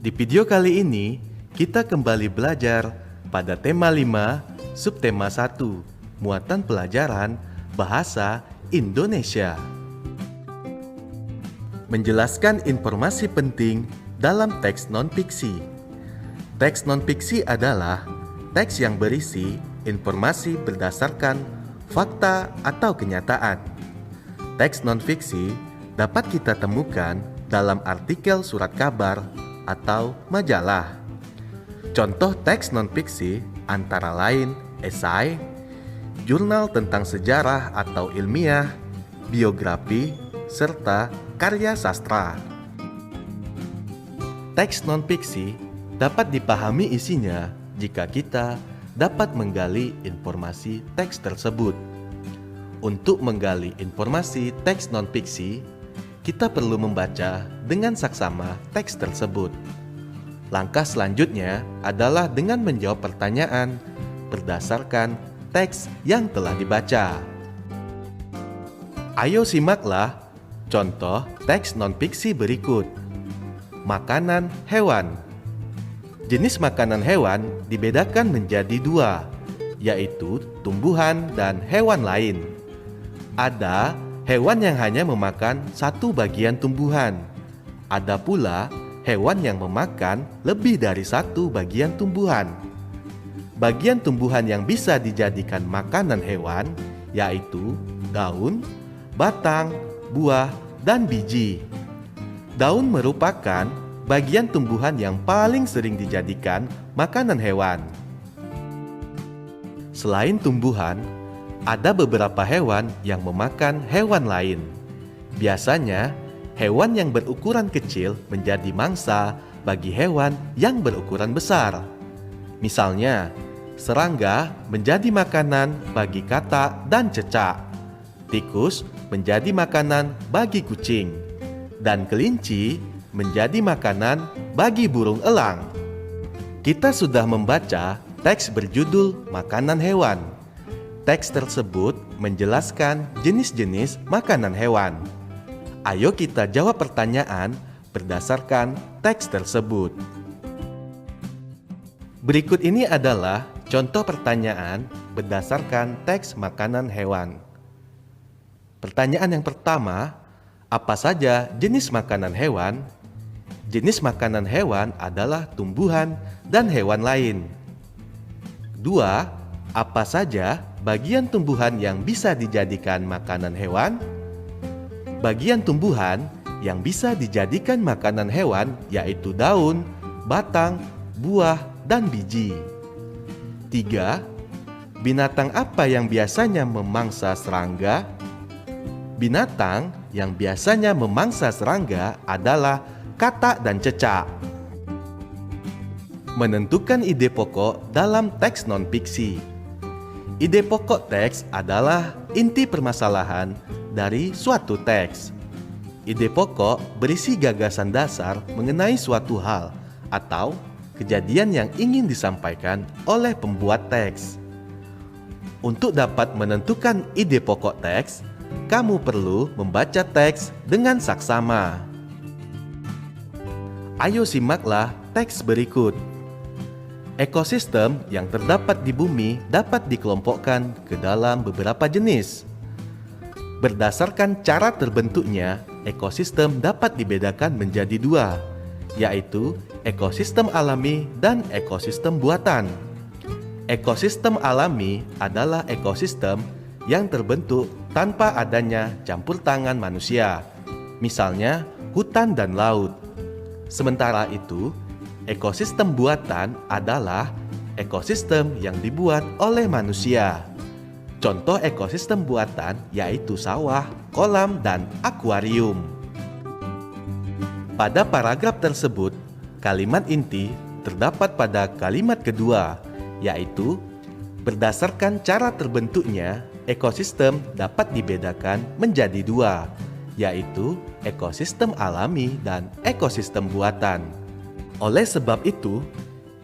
Di video kali ini, kita kembali belajar pada tema 5, subtema 1, muatan pelajaran Bahasa Indonesia. Menjelaskan informasi penting dalam teks non-fiksi. Teks non-fiksi adalah teks yang berisi informasi berdasarkan fakta atau kenyataan. Teks non-fiksi dapat kita temukan dalam artikel surat kabar atau majalah. Contoh teks non-fiksi antara lain esai, jurnal tentang sejarah atau ilmiah, biografi, serta karya sastra. Teks non-fiksi dapat dipahami isinya jika kita dapat menggali informasi teks tersebut. Untuk menggali informasi teks non-fiksi, kita perlu membaca dengan saksama teks tersebut. Langkah selanjutnya adalah dengan menjawab pertanyaan berdasarkan teks yang telah dibaca. Ayo simaklah contoh teks non-fiksi berikut. Makanan hewan. Jenis makanan hewan dibedakan menjadi dua, yaitu tumbuhan dan hewan lain. Ada hewan yang hanya memakan satu bagian tumbuhan. Ada pula hewan yang memakan lebih dari satu bagian tumbuhan. Bagian tumbuhan yang bisa dijadikan makanan hewan yaitu daun, batang, buah, dan biji. Daun merupakan bagian tumbuhan yang paling sering dijadikan makanan hewan. Selain tumbuhan, ada beberapa hewan yang memakan hewan lain. Biasanya, hewan yang berukuran kecil menjadi mangsa bagi hewan yang berukuran besar. Misalnya, serangga menjadi makanan bagi katak dan cecak. Tikus menjadi makanan bagi kucing. Dan kelinci menjadi makanan bagi burung elang. Kita sudah membaca teks berjudul Makanan Hewan. Teks tersebut menjelaskan jenis-jenis makanan hewan. Ayo kita jawab pertanyaan berdasarkan teks tersebut. Berikut ini adalah contoh pertanyaan berdasarkan teks makanan hewan. Pertanyaan yang pertama, apa saja jenis makanan hewan? Jenis makanan hewan adalah tumbuhan dan hewan lain. 2. Apa saja bagian tumbuhan yang bisa dijadikan makanan hewan? Bagian tumbuhan yang bisa dijadikan makanan hewan yaitu daun, batang, buah, dan biji. 3. Binatang apa yang biasanya memangsa serangga? Binatang yang biasanya memangsa serangga adalah katak dan cecak. Menentukan ide pokok dalam teks non-fiksi. Ide pokok teks adalah inti permasalahan dari suatu teks. Ide pokok berisi gagasan dasar mengenai suatu hal atau kejadian yang ingin disampaikan oleh pembuat teks. Untuk dapat menentukan ide pokok teks, kamu perlu membaca teks dengan saksama. Ayo simaklah teks berikut. Ekosistem yang terdapat di bumi dapat dikelompokkan ke dalam beberapa jenis. Berdasarkan cara terbentuknya, ekosistem dapat dibedakan menjadi dua, yaitu ekosistem alami dan ekosistem buatan. Ekosistem alami adalah ekosistem yang terbentuk tanpa adanya campur tangan manusia, misalnya hutan dan laut. Sementara itu, ekosistem buatan adalah ekosistem yang dibuat oleh manusia. Contoh ekosistem buatan yaitu sawah, kolam, dan akuarium. Pada paragraf tersebut, kalimat inti terdapat pada kalimat kedua, yaitu berdasarkan cara terbentuknya, ekosistem dapat dibedakan menjadi dua, yaitu ekosistem alami dan ekosistem buatan. Oleh sebab itu,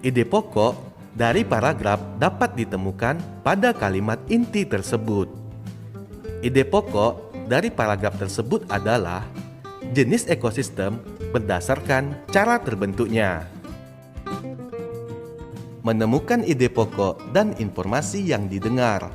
ide pokok dari paragraf dapat ditemukan pada kalimat inti tersebut. Ide pokok dari paragraf tersebut adalah jenis ekosistem berdasarkan cara terbentuknya. Menemukan ide pokok dan informasi yang didengar.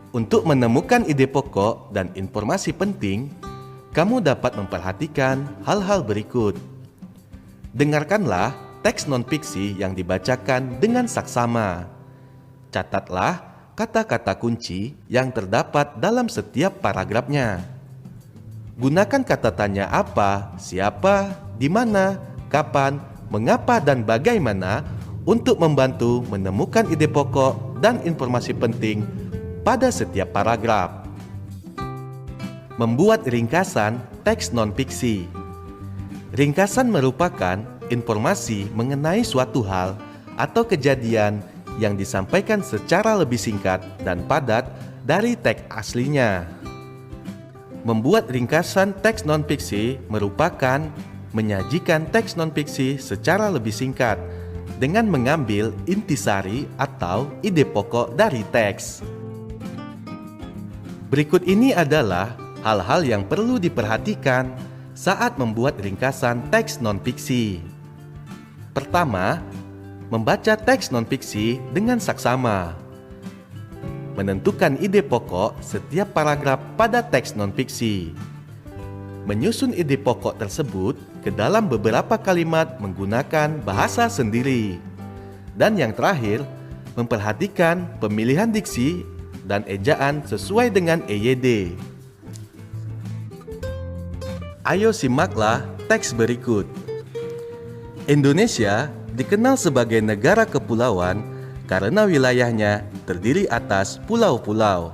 Untuk menemukan ide pokok dan informasi penting, kamu dapat memperhatikan hal-hal berikut. Dengarkanlah teks non-fiksi yang dibacakan dengan saksama. Catatlah kata-kata kunci yang terdapat dalam setiap paragrafnya. Gunakan kata tanya apa, siapa, di mana, kapan, mengapa, dan bagaimana untuk membantu menemukan ide pokok dan informasi penting pada setiap paragraf. Membuat ringkasan teks non-fiksi. Ringkasan merupakan informasi mengenai suatu hal atau kejadian yang disampaikan secara lebih singkat dan padat dari teks aslinya. Membuat ringkasan teks non-fiksi merupakan menyajikan teks non-fiksi secara lebih singkat dengan mengambil intisari atau ide pokok dari teks. Berikut ini adalah hal-hal yang perlu diperhatikan saat membuat ringkasan teks non-fiksi. Pertama, membaca teks non-fiksi dengan saksama. Menentukan ide pokok setiap paragraf pada teks non-fiksi. Menyusun ide pokok tersebut ke dalam beberapa kalimat menggunakan bahasa sendiri. Dan yang terakhir, memperhatikan pemilihan diksi dan ejaan sesuai dengan EYD. Ayo simaklah teks berikut. Indonesia dikenal sebagai negara kepulauan karena wilayahnya terdiri atas pulau-pulau.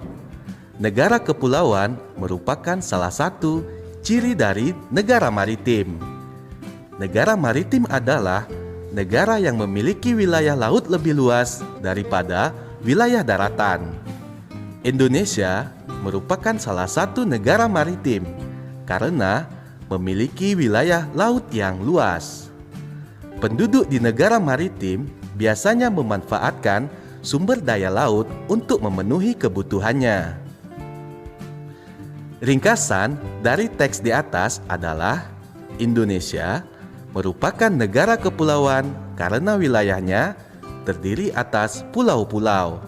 Negara kepulauan merupakan salah satu ciri dari negara maritim. Negara maritim adalah negara yang memiliki wilayah laut lebih luas daripada wilayah daratan. Indonesia merupakan salah satu negara maritim karena memiliki wilayah laut yang luas. Penduduk di negara maritim biasanya memanfaatkan sumber daya laut untuk memenuhi kebutuhannya. Ringkasan dari teks di atas adalah Indonesia merupakan negara kepulauan karena wilayahnya terdiri atas pulau-pulau.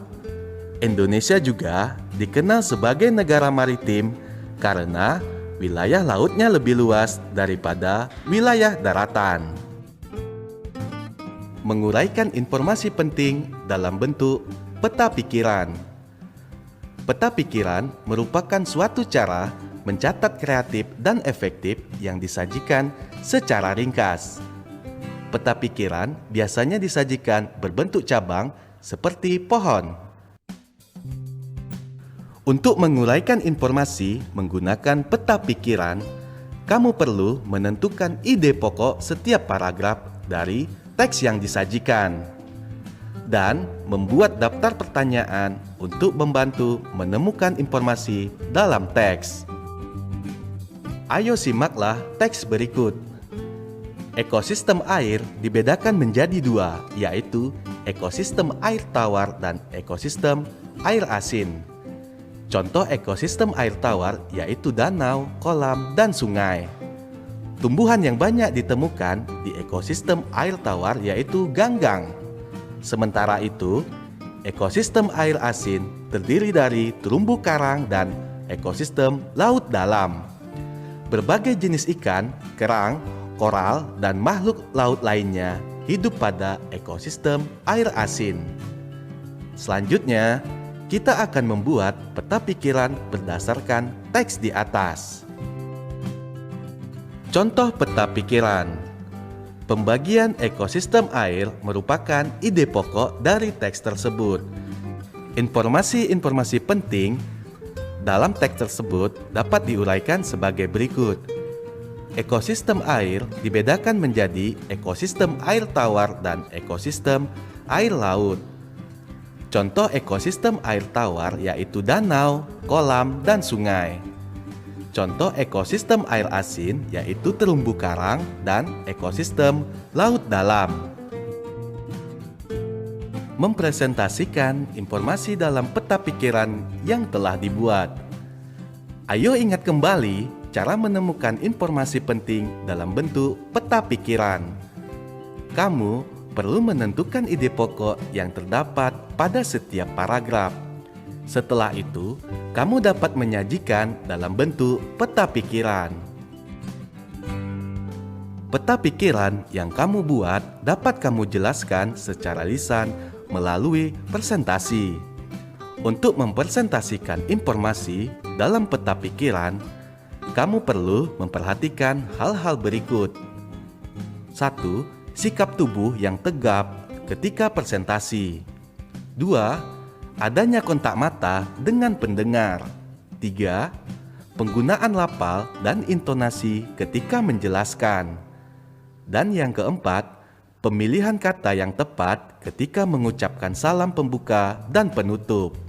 Indonesia juga dikenal sebagai negara maritim karena wilayah lautnya lebih luas daripada wilayah daratan. Menguraikan informasi penting dalam bentuk peta pikiran. Peta pikiran merupakan suatu cara mencatat kreatif dan efektif yang disajikan secara ringkas. Peta pikiran biasanya disajikan berbentuk cabang seperti pohon. Untuk menguraikan informasi menggunakan peta pikiran, kamu perlu menentukan ide pokok setiap paragraf dari teks yang disajikan dan membuat daftar pertanyaan untuk membantu menemukan informasi dalam teks. Ayo simaklah teks berikut. Ekosistem air dibedakan menjadi dua, yaitu ekosistem air tawar dan ekosistem air asin. Contoh ekosistem air tawar yaitu danau, kolam, dan sungai. Tumbuhan yang banyak ditemukan di ekosistem air tawar yaitu ganggang. Sementara itu, ekosistem air asin terdiri dari terumbu karang dan ekosistem laut dalam. Berbagai jenis ikan, kerang, koral, dan makhluk laut lainnya hidup pada ekosistem air asin. Selanjutnya, kita akan membuat peta pikiran berdasarkan teks di atas. Contoh peta pikiran. Pembagian ekosistem air merupakan ide pokok dari teks tersebut. Informasi-informasi penting dalam teks tersebut dapat diuraikan sebagai berikut. Ekosistem air dibedakan menjadi ekosistem air tawar dan ekosistem air laut. Contoh ekosistem air tawar yaitu danau, kolam, dan sungai. Contoh ekosistem air asin yaitu terumbu karang dan ekosistem laut dalam. Mempresentasikan informasi dalam peta pikiran yang telah dibuat. Ayo ingat kembali cara menemukan informasi penting dalam bentuk peta pikiran. Kamu perlu menentukan ide pokok yang terdapat pada setiap paragraf. Setelah itu, kamu dapat menyajikan dalam bentuk peta pikiran. Peta pikiran yang kamu buat dapat kamu jelaskan secara lisan melalui presentasi. Untuk mempresentasikan informasi dalam peta pikiran, kamu perlu memperhatikan hal-hal berikut. 1. Sikap tubuh yang tegap ketika presentasi. 2. Adanya kontak mata dengan pendengar. 3. Penggunaan lafal dan intonasi ketika menjelaskan. Dan yang keempat, pemilihan kata yang tepat ketika mengucapkan salam pembuka dan penutup.